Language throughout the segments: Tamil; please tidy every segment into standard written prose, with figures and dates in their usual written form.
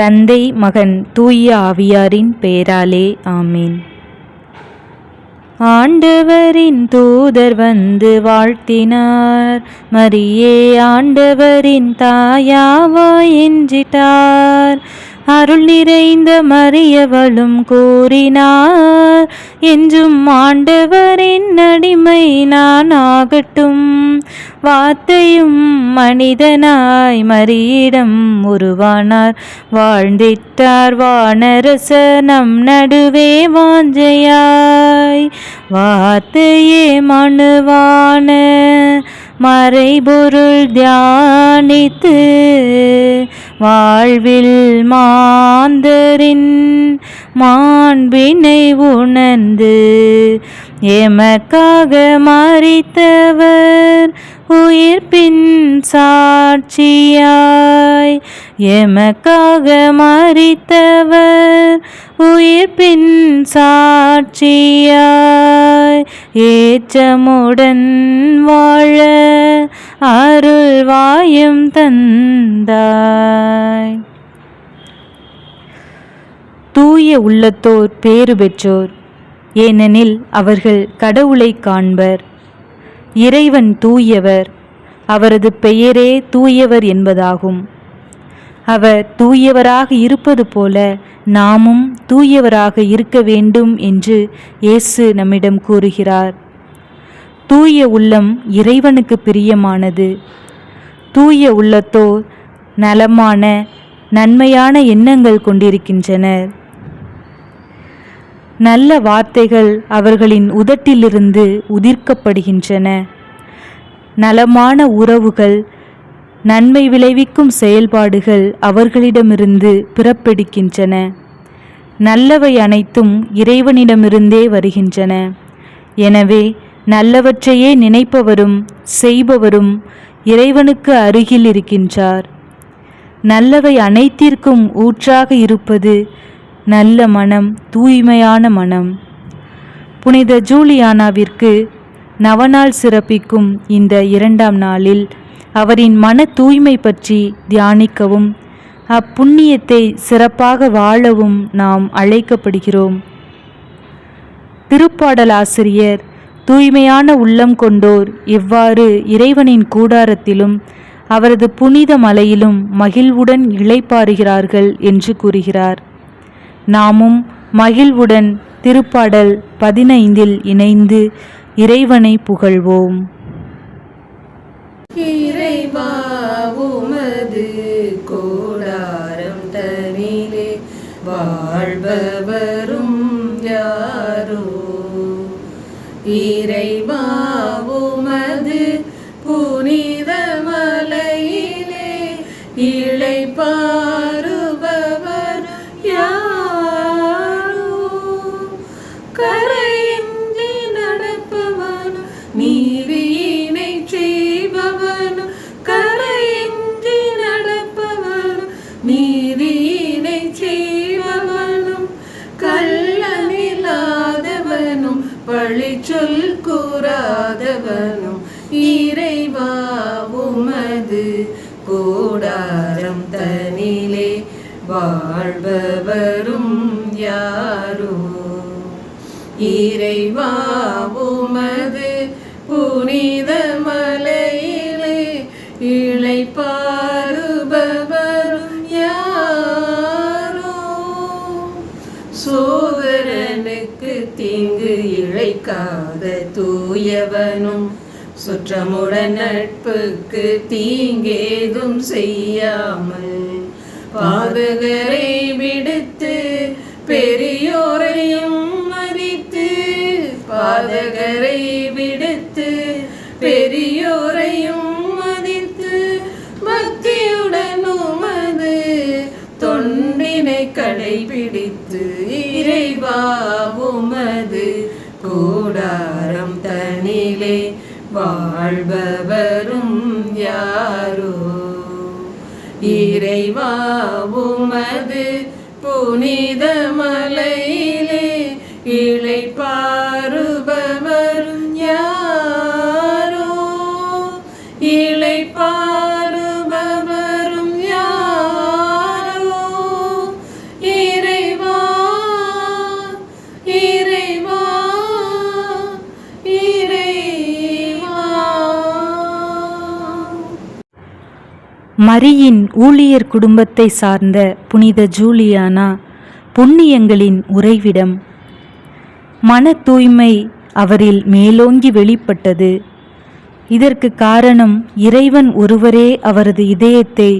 தந்தை, மகன், தூய ஆவியாரின் பெயராலே ஆமீன். ஆண்டவரின் தூதர் வந்து வாழ்த்தினார். மரியே ஆண்டவரின் தாயாவாய் என்றிட்டார். அருள் நிறைந்த மரியவளும் கூறினார், என்றும் ஆண்டவரின் அடிமை நான் ஆகட்டும். வார்த்தையும் மனிதனாய் மரியிடம் உருவானார். வாழ்ந்திட்டார் வானரசர் நம் நடுவே வாஞ்சையாய். வார்த்தையே மனுவான மறைபொருள் தியானித்து, வாழ்வில் மாந்தரின் மாண்பினை உணர்ந்து, எமக்காக மரித்தவர் உயிர்ப்பின் சாட்சியாய். எமக்காக மரித்தவர் உயிர்ப்பின் சாட்சியாய். ஏற்றமுடன் வாழ அருள்வாயும் தந்தாய். தூய உள்ளத்தோர் பேறு பெற்றோர், ஏனெனில் அவர்கள் கடவுளை காண்பர். இறைவன் தூயவர், அவரது பெயரே தூயவர் என்பதாகும். அவர் தூயவராக இருப்பது போல நாமும் தூயவராக இருக்க வேண்டும் என்று இயேசு நம்மிடம் கூறுகிறார். தூய உள்ளம் இறைவனுக்கு பிரியமானது. தூய உள்ளத்தோர் நலமான நன்மையான எண்ணங்கள் கொண்டிருக்கின்றனர். நல்ல வார்த்தைகள் அவர்களின் உதட்டிலிருந்து உதிர்க்கப்படுகின்றன. நலமான உறவுகள், நன்மை விளைவிக்கும் செயல்பாடுகள் அவர்களிடமிருந்து பிறப்பெடுக்கின்றன. நல்லவை அனைத்தும் இறைவனிடமிருந்தே வருகின்றன. எனவே நல்லவற்றையே நினைப்பவரும் செய்பவரும் இறைவனுக்கு அருகில் இருக்கின்றார். நல்லவை அனைத்திற்கும் ஊற்றாக இருப்பது நல்ல மனம், தூய்மையான மனம். புனித ஜூலியானாவிற்கு நவநாள் சிறப்பிக்கும் இந்த 2ஆம் நாளில் அவரின் மன தூய்மை பற்றி தியானிக்கவும் அப்புண்ணியத்தை சிறப்பாக வாழவும் நாம் அழைக்கப்படுகிறோம். திருப்பாடலாசிரியர் தூய்மையான உள்ளம் கொண்டோர் எவ்வாறு இறைவனின் கூடாரத்திலும் அவரது புனித மலையிலும் மகிழ்வுடன் இளைப்பாறுகிறார்கள் என்று கூறுகிறார். நாமும் மகிழ்வுடன் திருப்பாடல் 15 இணைந்து இறைவனை புகழ்வோம். இறைவா உமது கூடாரம் தனிலே வாழ்பவரும் யாரோ. இறைவா உமது புனித மலையிலே இளைப்பாறுபவர் யாரோ. கரையின்றி நடப்பவனும் நீதியினை செய்பவனும், கரையின்றி நடப்பவனும் நீதியினை செய்பவனும், கள்ளனில்லாதவனும் பழிச்சொல் கூறாதவனும், இறைவா உமது கூடாரம் தனிலே வாழ்பவரும் யாரோ. இறைவா உமது புனித மலையிலே இளைப்பாறுபவரும் யாரோ. சோதரனுக்கு தீங்கு இழைக்காத தூயவனும், சுற்றமுடன் நட்புக்கு தீங்கேதும் செய்யாமல், பாதகரை விடுத்து பெரியோரையும் மதித்து, பாதகரை விடுத்து பெரியோரையும் மதித்து, பக்தியுடன் உமது தொண்டினை கடைபிடித்து, இறைவா உமது கூடாரம் தனிலே வாழ்பவரும் யாரோ. இறைவா உமது புனித மலையிலே இளைப்பாறுபவரும் யாரோ. இளைப்பாறுபவரும் யாரோ. மரியின் ஊழியர் குடும்பத்தை சார்ந்த புனித ஜூலியானா புண்ணியங்களின் உறைவிடம். மன தூய்மை அவரில் மேலோங்கி வெளிப்பட்டது. இதற்கு காரணம் இறைவன் ஒருவரே அவரது இதயத்தை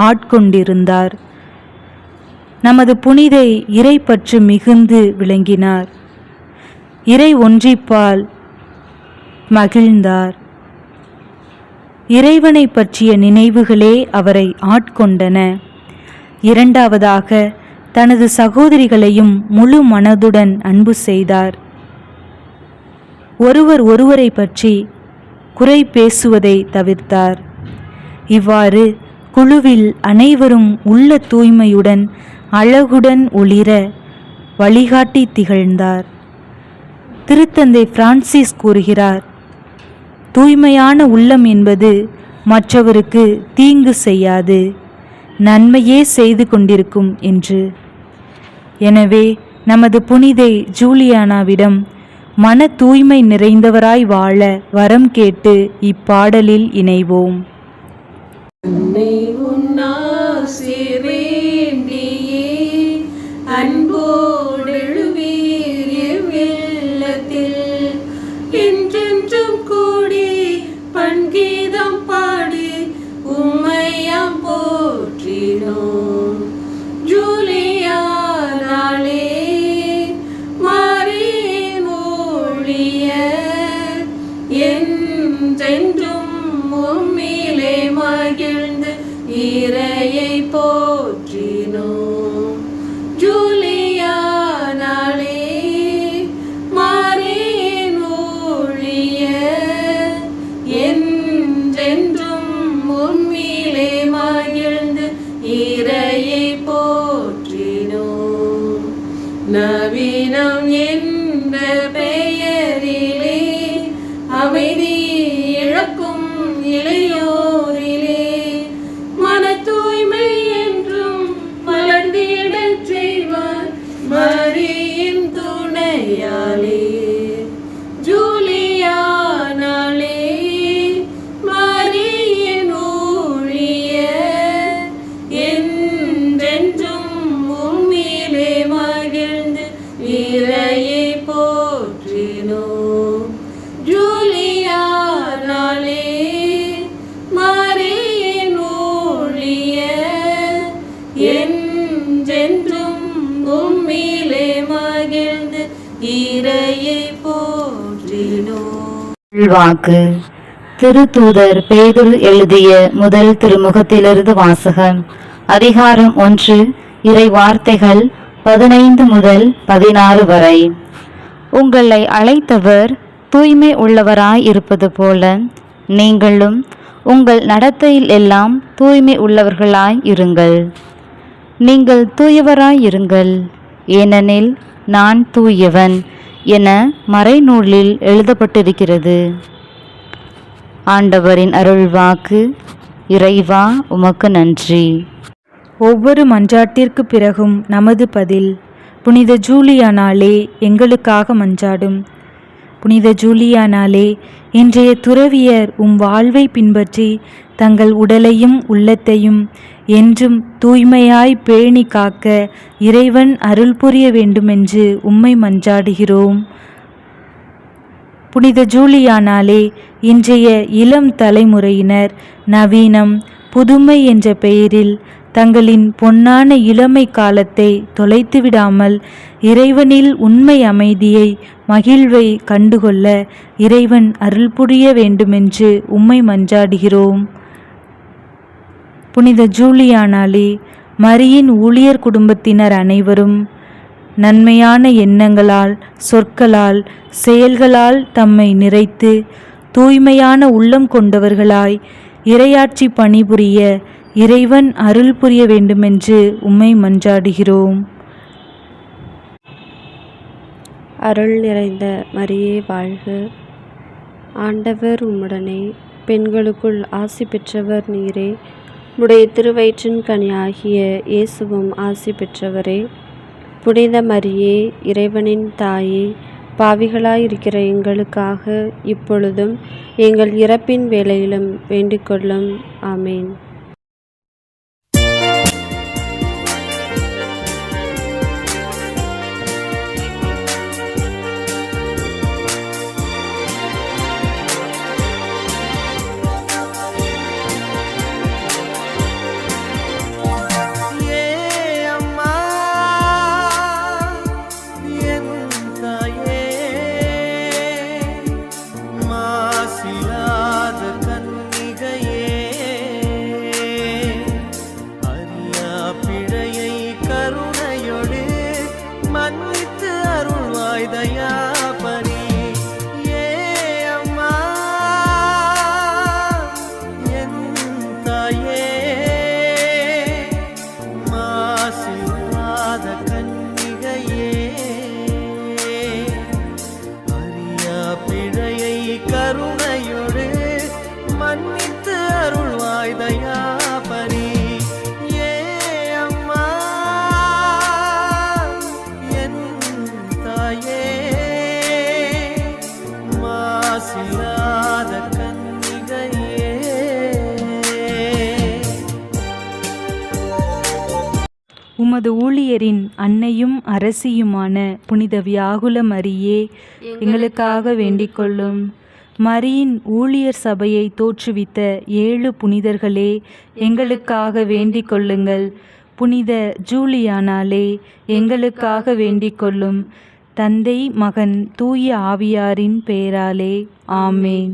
ஆட்கொண்டிருந்தார். நமது புனிதை இறைப்பற்று மிகுந்து விளங்கினார். இறை ஒன்றிப்பால் மகிழ்ந்தார். இறைவனை பற்றிய நினைவுகளே அவரை ஆட்கொண்டன. இரண்டாவதாக, தனது சகோதரிகளையும் முழு மனதுடன் அன்பு செய்தார். ஒருவரை பற்றி குறை பேசுவதை தவிர்த்தார். இவ்வாறு குழுவில் அனைவரும் உள்ள தூய்மையுடன் அழகுடன் ஒளிர வழிகாட்டி திகழ்ந்தார். திருத்தந்தை பிரான்சிஸ் கூறுகிறார், தூய்மையான உள்ளம் என்பது மற்றவருக்கு தீங்கு செய்யாது, நன்மையே செய்து கொண்டிருக்கும் என்று. எனவே நமது புனிதை ஜூலியானாவிடம் மன தூய்மை நிறைந்தவராய் வாழ வரம் கேட்டு இப்பாடலில் இணைவோம். என்றென்றும் கூடி பண்கீதம் பாடி உம்மையாம் போற்றினோம். ஜூலியானாளே மரியின் ஊழியர் என்றென்றும் உம்மிலே மகிழ்ந்து இறையை போற்றினோம். ஜூலியானாளே மரியின் ஊழியர் என்றென்றும் உம்மிலே மகிழ்ந்து இறையை போற்றினோம். நவீனம் என்ற பெயரிலே அமைதி இழக்கும் இளையோரிலே மன தூய்மை என்றும் மலர்ந்திடச் செய்வார் மரியின் துணையாலே. ஜூலியானாளே மரியின் ஊழியர் என்றென்றும் உம்மிலே மகிழ்ந்து இறையை போற்றினோம். ஜூலியானாளே மரியின் ஊழியர் என்றென்றும் உம்மிலே மகிழ்ந்து இறையை போற்றினோம். வாக்கு. திருத்தூதர் பேதுரு எழுதிய முதல் திருமுகத்திலிருந்து வாசகம். அதிகாரம் 1, இறை வார்த்தைகள் 15 முதல் 16 வரை. உங்களை அழைத்தவர் தூய்மை உள்ளவராய் இருப்பது போல நீங்களும் உங்கள் நடத்தையில் எல்லாம் தூய்மை உள்ளவர்களாய் இருங்கள். நீங்கள் தூயவராய் இருங்கள், ஏனெனில் நான் தூயவன் என மறைநூலில் எழுதப்பட்டிருக்கிறது. ஆண்டவரின் அருள்வாக்கு. இறைவா உமக்கு நன்றி. ஒவ்வொரு மன்றாட்டிற்கு பிறகும் நமது பதில். புனித ஜூலியானாலே எங்களுக்காக மன்றாடும். புனித ஜூலியானாலே, இன்றைய துறவியர் வாழ்வை பின்பற்றி தங்கள் உடலையும் உள்ளத்தையும் என்றும் தூய்மையாய் பேணி காக்க இறைவன் அருள் புரிய வேண்டுமென்று உம்மை மன்றாடுகிறோம். புனித ஜூலியானாலே, இன்றைய இளம் தலைமுறையினர் நவீனம், புதுமை என்ற பெயரில் தங்களின் பொன்னான இளமை காலத்தை தொலைத்துவிடாமல் இறைவனில் உண்மை அமைதியை, மகிழ்வை கண்டுகொள்ள இறைவன் அருள் புரிய வேண்டுமென்று உம்மை மன்றாடுகிறோம். புனித ஜூலியானாலே, மரியின் ஊழியர் குடும்பத்தினர் அனைவரும் நன்மையான எண்ணங்களால், சொற்களால், செயல்களால் தம்மை நிறைத்து தூய்மையான உள்ளம் கொண்டவர்களாய் இறையாட்சி பணிபுரிய இறைவன் அருள் புரிய வேண்டுமென்று உம்மை மன்றாடுகிறோம். அருள் நிறைந்த மரியே வாழ்க. ஆண்டவர் உம்முடனே, பெண்களுக்குள் ஆசி பெற்றவர் நீரே. உடைய திருவயிற்றின் கனியாகிய இயேசுவும் ஆசி பெற்றவரே. புனித மரியே, இறைவனின் தாயே, பாவிகளாயிருக்கிற எங்களுக்காக இப்பொழுதும் எங்கள் இறப்பின் வேளையிலும் வேண்டிக்கொள்ளும். ஆமேன். உமது ஊழியரின் அன்னையும் அரசியுமான புனித வியாகுல மரியே, எங்களுக்காக வேண்டிக் கொள்ளும். மரியின் ஊழியர் சபையை தோற்றுவித்த 7 புனிதர்களே, எங்களுக்காக வேண்டிக் கொள்ளுங்கள். புனித ஜூலியானாலே, எங்களுக்காக வேண்டிக் கொள்ளும். தந்தை, மகன், தூய ஆவியாரின் பெயராலே. ஆமேன்.